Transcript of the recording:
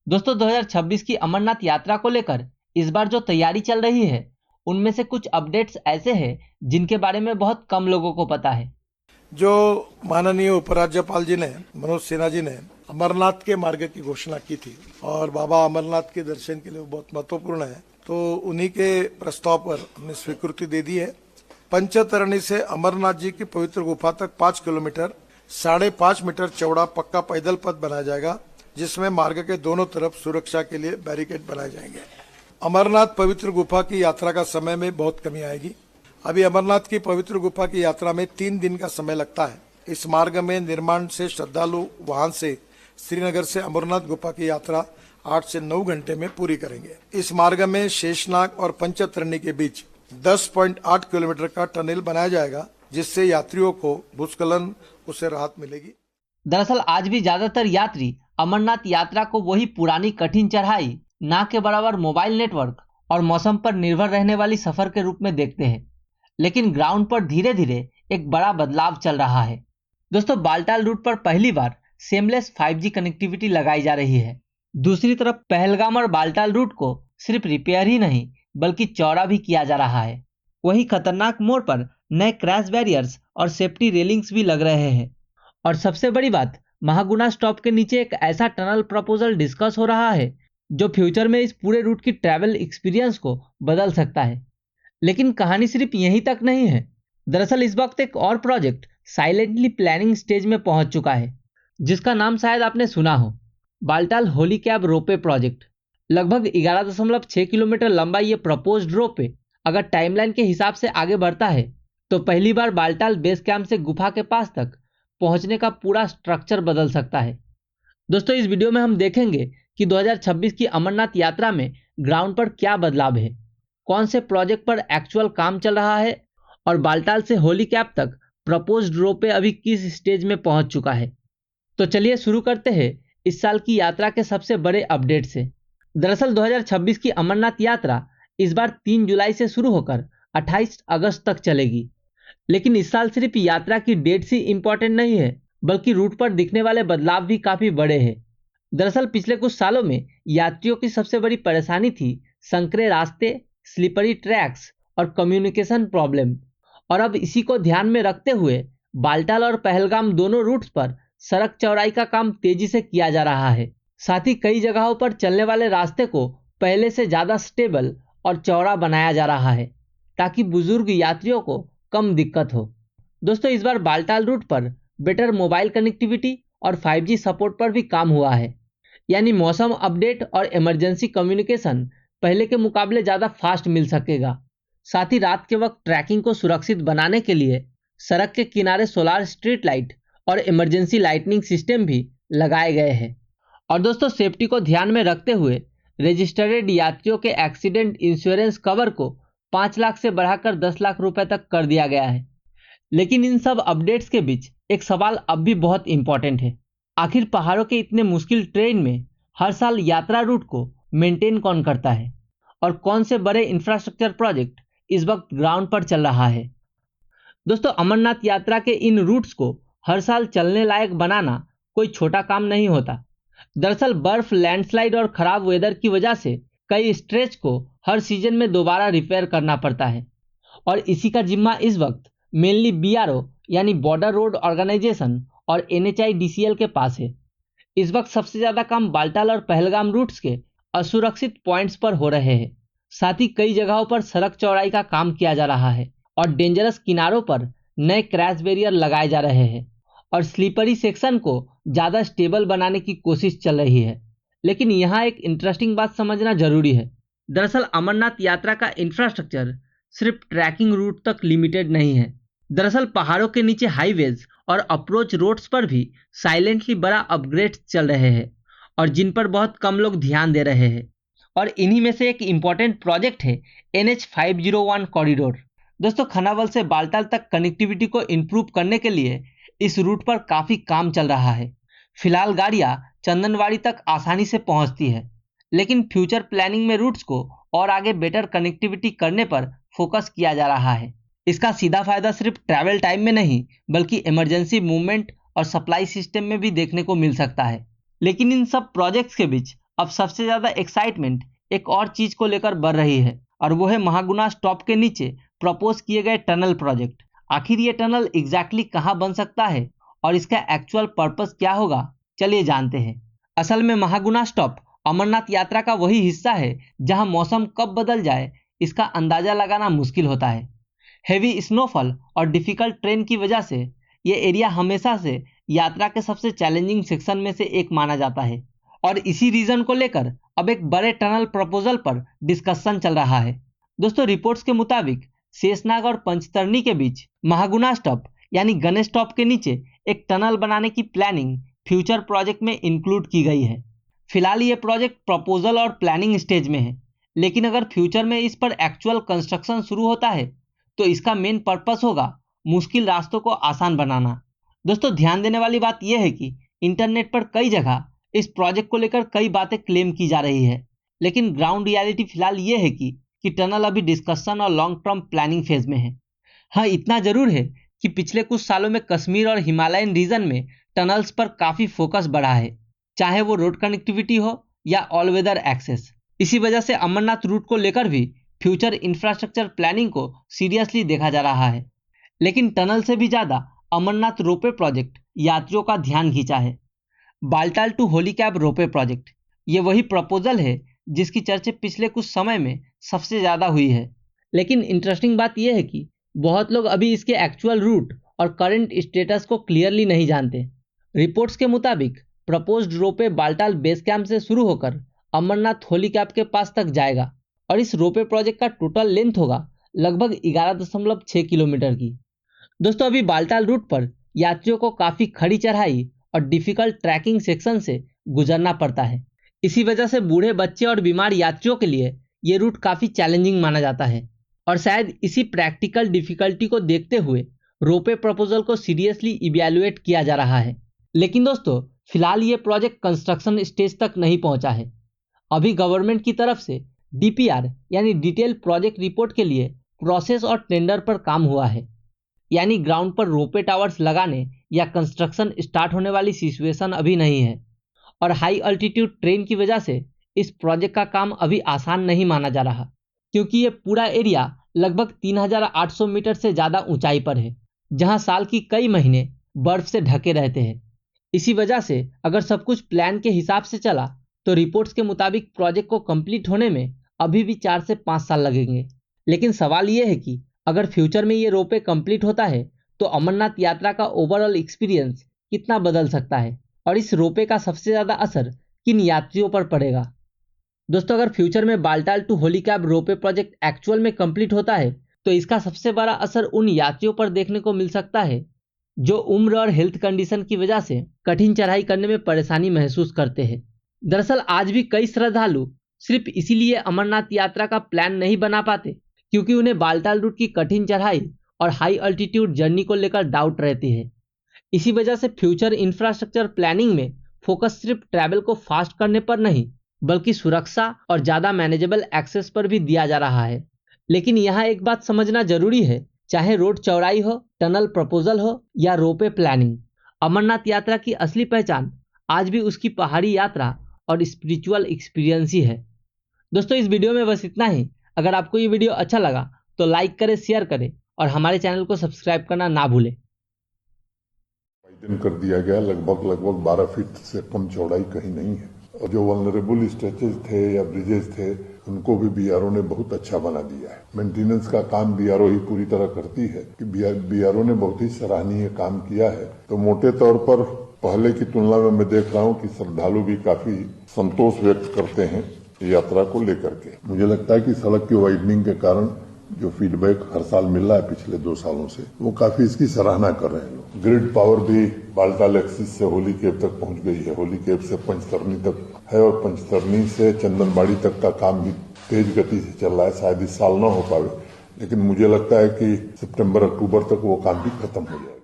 दोस्तों 2026 की अमरनाथ यात्रा को लेकर इस बार जो तैयारी चल रही है उनमें से कुछ अपडेट्स ऐसे हैं जिनके बारे में बहुत कम लोगों को पता है। जो माननीय उपराज्यपाल जी ने मनोज सिन्हा जी ने अमरनाथ के मार्ग की घोषणा की थी और बाबा अमरनाथ के दर्शन के लिए बहुत महत्वपूर्ण है, तो उन्हीं के प्रस्ताव पर हमने स्वीकृति दे दी है। पंचतरणी से अमरनाथ जी की पवित्र गुफा तक 5 किलोमीटर 5.5 मीटर चौड़ा पक्का पैदल पथ बनाया जाएगा, जिसमें मार्ग के दोनों तरफ सुरक्षा के लिए बैरिकेड बनाए जाएंगे। अमरनाथ पवित्र गुफा की यात्रा का समय में बहुत कमी आएगी। अभी अमरनाथ की पवित्र गुफा की यात्रा में 3 दिन का समय लगता है। इस मार्ग में निर्माण से श्रद्धालु वाहन से श्रीनगर से अमरनाथ गुफा की यात्रा 8 से 9 घंटे में पूरी करेंगे। इस मार्ग में शेषनाग और पंचतरणी के बीच 10.8 किलोमीटर का टनल बनाया जाएगा, जिससे यात्रियों को भूस्खलन से राहत मिलेगी। दरअसल आज भी ज्यादातर यात्री अमरनाथ यात्रा को वही पुरानी कठिन चढ़ाई, ना के बराबर मोबाइल नेटवर्क और मौसम पर निर्भर रहने वाली सफर के रूप में देखते हैं, लेकिन ग्राउंड पर धीरे धीरे एक बड़ा बदलाव चल रहा है। दोस्तों बालटाल रूट पर पहली बार सेमलेस 5G कनेक्टिविटी लगाई जा रही है। दूसरी तरफ पहलगाम और बालटाल रूट को सिर्फ रिपेयर ही नहीं बल्कि चौड़ा भी किया जा रहा है। वहीं खतरनाक मोड़ पर नए क्रैश बैरियर्स और सेफ्टी रेलिंग्स भी लग रहे हैं। और सबसे बड़ी बात, महागुना स्टॉप के नीचे एक ऐसा टनल प्रपोजल डिस्कस हो रहा है जो फ्यूचर में इस पूरे रूट की ट्रैवल एक्सपीरियंस को बदल सकता है। लेकिन कहानी सिर्फ यहीं तक नहीं है। दरअसल इस वक्त एक और प्रोजेक्ट साइलेंटली प्लानिंग स्टेज में पहुंच चुका है, जिसका नाम शायद आपने सुना हो, बालटाल होली कैब रोपे प्रोजेक्ट। लगभग 11.6 किलोमीटर लंबा ये प्रपोज्ड रोपे अगर टाइमलाइन के हिसाब से आगे बढ़ता है तो पहली बार बालटाल बेस कैंप से गुफा के पास तक पहुंचने का पूरा स्ट्रक्चर बदल सकता है। दोस्तों इस वीडियो में हम देखेंगे कि 2026 की अमरनाथ यात्रा में ग्राउंड पर क्या बदलाव है, कौन से प्रोजेक्ट पर एक्चुअल काम चल रहा है और बालटाल से होली कैप तक प्रपोज्ड रोपे अभी किस स्टेज में पहुंच चुका है। तो चलिए शुरू करते हैं इस साल की यात्रा के सबसे बड़े अपडेट से। दरअसल 2026 की अमरनाथ यात्रा इस बार 3 जुलाई से शुरू होकर 28 अगस्त तक चलेगी। लेकिन इस साल सिर्फ यात्रा की डेट ही इंपॉर्टेंट नहीं है, बल्कि रूट पर दिखने वाले बदलाव भी काफी बड़े हैं। दरअसल पिछले कुछ सालों में यात्रियों की सबसे बड़ी परेशानी थी संकरे रास्ते, स्लिपरी ट्रैक्स और कम्युनिकेशन प्रॉब्लम। और अब इसी को ध्यान में रखते हुए बालटाल और पहलगाम दोनों रूट्स पर सड़क चौड़ाई का काम तेजी से किया जा रहा है। साथ ही कई जगहों पर चलने वाले रास्ते को पहले से ज्यादा स्टेबल और चौड़ा बनाया जा रहा है ताकि बुजुर्ग यात्रियों को कम दिक्कत हो। दोस्तों इस बार बालटाल रूट पर बेटर मोबाइल कनेक्टिविटी और 5G सपोर्ट पर भी काम हुआ है, यानी मौसम अपडेट और इमरजेंसी कम्युनिकेशन पहले के मुकाबले ज़्यादा फास्ट मिल सकेगा। साथ ही रात के वक्त ट्रैकिंग को सुरक्षित बनाने के लिए सड़क के किनारे सोलार स्ट्रीट लाइट और इमरजेंसी लाइटनिंग सिस्टम भी लगाए गए हैं। और दोस्तों सेफ्टी को ध्यान में रखते हुए रजिस्टर्ड यात्रियों के एक्सीडेंट इंश्योरेंस कवर को 5 लाख से बढ़ाकर 10 लाख रुपए तक कर दिया गया है। लेकिन इन सब अपडेट्स के बीच एक सवाल अब भी बहुत इंपॉर्टेंट है। आखिर पहाड़ों के इतने मुश्किल ट्रेन में हर साल यात्रा रूट को मेंटेन कौन करता है और कौन से बड़े इंफ्रास्ट्रक्चर प्रोजेक्ट इस वक्त ग्राउंड पर चल रहा है। दोस्तों अमरनाथ यात्रा के इन रूट्स को हर साल चलने लायक बनाना कोई छोटा काम नहीं होता। दरअसल बर्फ, लैंडस्लाइड और खराब वेदर की वजह से कई स्ट्रेच को हर सीजन में दोबारा रिपेयर करना पड़ता है और इसी का जिम्मा इस वक्त मेनली BRO यानी बॉर्डर रोड ऑर्गेनाइजेशन और NHIDCL के पास है। इस वक्त सबसे ज्यादा काम बालटाल और पहलगाम रूट्स के असुरक्षित पॉइंट्स पर हो रहे हैं। साथ ही कई जगहों पर सड़क चौड़ाई का काम किया जा रहा है और डेंजरस किनारों पर नए क्रैश बैरियर लगाए जा रहे हैं और स्लीपरी सेक्शन को ज्यादा स्टेबल बनाने की कोशिश चल रही है। लेकिन यहाँ एक इंटरेस्टिंग बात समझना जरूरी है। दरअसल अमरनाथ यात्रा का इंफ्रास्ट्रक्चर सिर्फ ट्रैकिंग रूट तक लिमिटेड नहीं है। दरअसल पहाड़ों के नीचे हाईवेज और अप्रोच रोड्स पर भी साइलेंटली बड़ा अपग्रेड चल रहे हैं और जिन पर बहुत कम लोग ध्यान दे रहे हैं। और इन्हीं में से एक इम्पॉर्टेंट प्रोजेक्ट है NH501 कॉरिडोर। दोस्तों खनावल से बालटाल तक कनेक्टिविटी को इम्प्रूव करने के लिए इस रूट पर काफी काम चल रहा है। फिलहाल गाड़ियां चंदनवाड़ी तक आसानी से पहुंचती है, लेकिन फ्यूचर प्लानिंग में रूट्स को और आगे बेटर कनेक्टिविटी करने पर फोकस किया जा रहा है। इसका सीधा फायदा सिर्फ ट्रैवल टाइम में नहीं बल्कि इमरजेंसी मूवमेंट और सप्लाई सिस्टम में भी देखने को मिल सकता है। लेकिन इन सब प्रोजेक्ट्स के बीच अब सबसे ज्यादा एक्साइटमेंट एक और चीज को लेकर बढ़ रही है और वो है महागुना स्टॉप के नीचे प्रपोज किए गए टनल प्रोजेक्ट। आखिर ये टनल एग्जैक्टली कहाँ बन सकता है और इसका एक्चुअल पर्पस क्या होगा, चलिए जानते हैं। असल में महागुना स्टॉप अमरनाथ यात्रा का वही हिस्सा है जहां मौसम कब बदल जाए इसका अंदाजा लगाना मुश्किल होता है। हेवी स्नोफॉल और डिफिकल्ट ट्रेन की वजह से ये एरिया हमेशा से यात्रा के सबसे चैलेंजिंग सेक्शन में से एक माना जाता है और इसी रीजन को लेकर अब एक बड़े टनल प्रपोजल पर डिस्कशन चल रहा है। दोस्तों, रिपोर्ट्स के मुताबिक शेषनाग और पंचतरणी के बीच महागुना स्टॉप यानी गणेश स्टॉप के नीचे एक टनल बनाने की प्लानिंग फ्यूचर प्रोजेक्ट में इंक्लूड की गई है। फिलहाल ये प्रोजेक्ट प्रपोजल और प्लानिंग स्टेज में है, लेकिन अगर फ्यूचर में इस पर एक्चुअल कंस्ट्रक्शन शुरू होता है तो इसका मेन पर्पस होगा मुश्किल रास्तों को आसान बनाना। दोस्तों, ध्यान देने वाली बात यह है कि इंटरनेट पर कई जगह इस प्रोजेक्ट को लेकर कई बातें क्लेम की जा रही है, लेकिन ग्राउंड रियलिटी फिलहाल ये है कि टनल अभी डिस्कशन और लॉन्ग टर्म प्लानिंग फेज में है। हाँ, इतना जरूर है कि पिछले कुछ सालों में कश्मीर और हिमालयन रीजन में टनल्स पर काफी फोकस बढ़ा है, चाहे वो रोड कनेक्टिविटी हो या ऑल वेदर एक्सेस। इसी वजह से अमरनाथ रूट को लेकर भी फ्यूचर इंफ्रास्ट्रक्चर प्लानिंग को सीरियसली देखा जा रहा है। लेकिन टनल से भी ज्यादा अमरनाथ रोपवे प्रोजेक्ट यात्रियों का ध्यान खींचा है। Baltal to Holy Cave ropeway project ये वही प्रपोजल है जिसकी चर्चा पिछले कुछ समय में सबसे ज्यादा हुई है। लेकिन इंटरेस्टिंग बात यह है कि बहुत लोग अभी इसके एक्चुअल रूट और करंट स्टेटस को क्लियरली नहीं जानते। रिपोर्ट्स के मुताबिक proposed ropeway Baltal base camp से शुरू होकर अमरनाथ होलीकैब के पास तक जाएगा और इस रोपवे प्रोजेक्ट का टोटल लेंथ होगा लगभग 11.6 किलोमीटर की। दोस्तों, अभी बालटाल रूट पर यात्रियों को काफी खड़ी चढ़ाई और डिफिकल्ट ट्रैकिंग सेक्शन से गुजरना पड़ता है। इसी वजह से बूढ़े, बच्चे और बीमार यात्रियों के लिए ये रूट काफी चैलेंजिंग माना जाता है और शायद इसी प्रैक्टिकल डिफिकल्टी को देखते हुए रोपवे प्रपोजल को सीरियसली इवैल्यूएट किया जा रहा है। लेकिन दोस्तों, फिलहाल ये प्रोजेक्ट कंस्ट्रक्शन स्टेज तक नहीं पहुंचा है। अभी गवर्नमेंट की तरफ से डीपीआर यानी डिटेल प्रोजेक्ट रिपोर्ट के लिए प्रोसेस और टेंडर पर काम हुआ है, यानी ग्राउंड पर रोपवे टावर्स लगाने या कंस्ट्रक्शन स्टार्ट होने वाली सिचुएशन अभी नहीं है। और हाई अल्टीट्यूड ट्रेन की वजह से इस प्रोजेक्ट का काम अभी आसान नहीं माना जा रहा, क्योंकि ये पूरा एरिया लगभग 3800 मीटर से ज़्यादा ऊंचाई पर है, जहां साल की कई महीने बर्फ से ढके रहते हैं। इसी वजह से अगर सब कुछ प्लान के हिसाब से चला तो रिपोर्ट्स के मुताबिक प्रोजेक्ट को कंप्लीट होने में अभी भी 4 से 5 साल लगेंगे। लेकिन सवाल ये है कि अगर फ्यूचर में ये रोपवे कंप्लीट होता है तो अमरनाथ यात्रा का ओवरऑल एक्सपीरियंस कितना बदल सकता है और इस रोपवे का सबसे ज़्यादा असर किन यात्रियों पर पड़ेगा। दोस्तों, अगर फ्यूचर में Baltal to Holy Cave ropeway project actual में कंप्लीट होता है तो इसका सबसे बड़ा असर उन यात्रियों पर देखने को मिल सकता है जो उम्र और हेल्थ कंडीशन की वजह से कठिन चढ़ाई करने में परेशानी महसूस करते हैं। दरअसल आज भी कई श्रद्धालु सिर्फ इसीलिए अमरनाथ यात्रा का प्लान नहीं बना पाते क्योंकि उन्हें बालटाल रूट की कठिन चढ़ाई और हाई अल्टीट्यूड जर्नी को लेकर डाउट रहती है। इसी वजह से फ्यूचर इंफ्रास्ट्रक्चर प्लानिंग में फोकस सिर्फ ट्रैवल को फास्ट करने पर नहीं बल्कि सुरक्षा और ज़्यादा मैनेजेबल एक्सेस पर भी दिया जा रहा है। लेकिन यहाँ एक बात समझना जरूरी है, चाहे रोड चौड़ाई हो, टनल प्रपोजल हो या रोपवे प्लानिंग, अमरनाथ यात्रा की असली पहचान आज भी उसकी पहाड़ी यात्रा और स्पिरिचुअल एक्सपीरियंस ही है। दोस्तों, इस वीडियो में बस इतना ही। अगर आपको ये वीडियो अच्छा लगा तो लाइक करें, शेयर करें और हमारे चैनल को सब्सक्राइब करना ना भूलें। वाइडन कर दिया गया, लगभग 12 फीट से कम चौड़ाई कहीं नहीं है। और जो वल्नरेबल स्ट्रेचेस थे या ब्रिजेस थे उनको भी बीआरओ ने बहुत अच्छा बना दिया है। मेंटेनेंस का काम बीआरओ ही पूरी तरह करती है कि बीआरओ ने बहुत ही सराहनीय काम किया है। तो मोटे तौर पर पहले की तुलना में मैं देख रहा हूं कि श्रद्धालु भी काफी संतोष व्यक्त करते हैं यात्रा को लेकर के। मुझे लगता है कि सड़क की वाइडनिंग के कारण जो फीडबैक हर साल मिल रहा है पिछले 2 सालों से, वो काफी इसकी सराहना कर रहे हैं लोग। ग्रिड पावर भी बालटाल एक्सिस से होलीकैब तक पहुंच गई है, होलीकैब से पंचतरणी तक है और पंचतरणी से चंदनबाड़ी तक का काम भी तेज गति से चल रहा है। शायद इस साल न हो पावे, लेकिन मुझे लगता है कि सितंबर अक्टूबर तक वो काम भी खत्म हो जाएगा।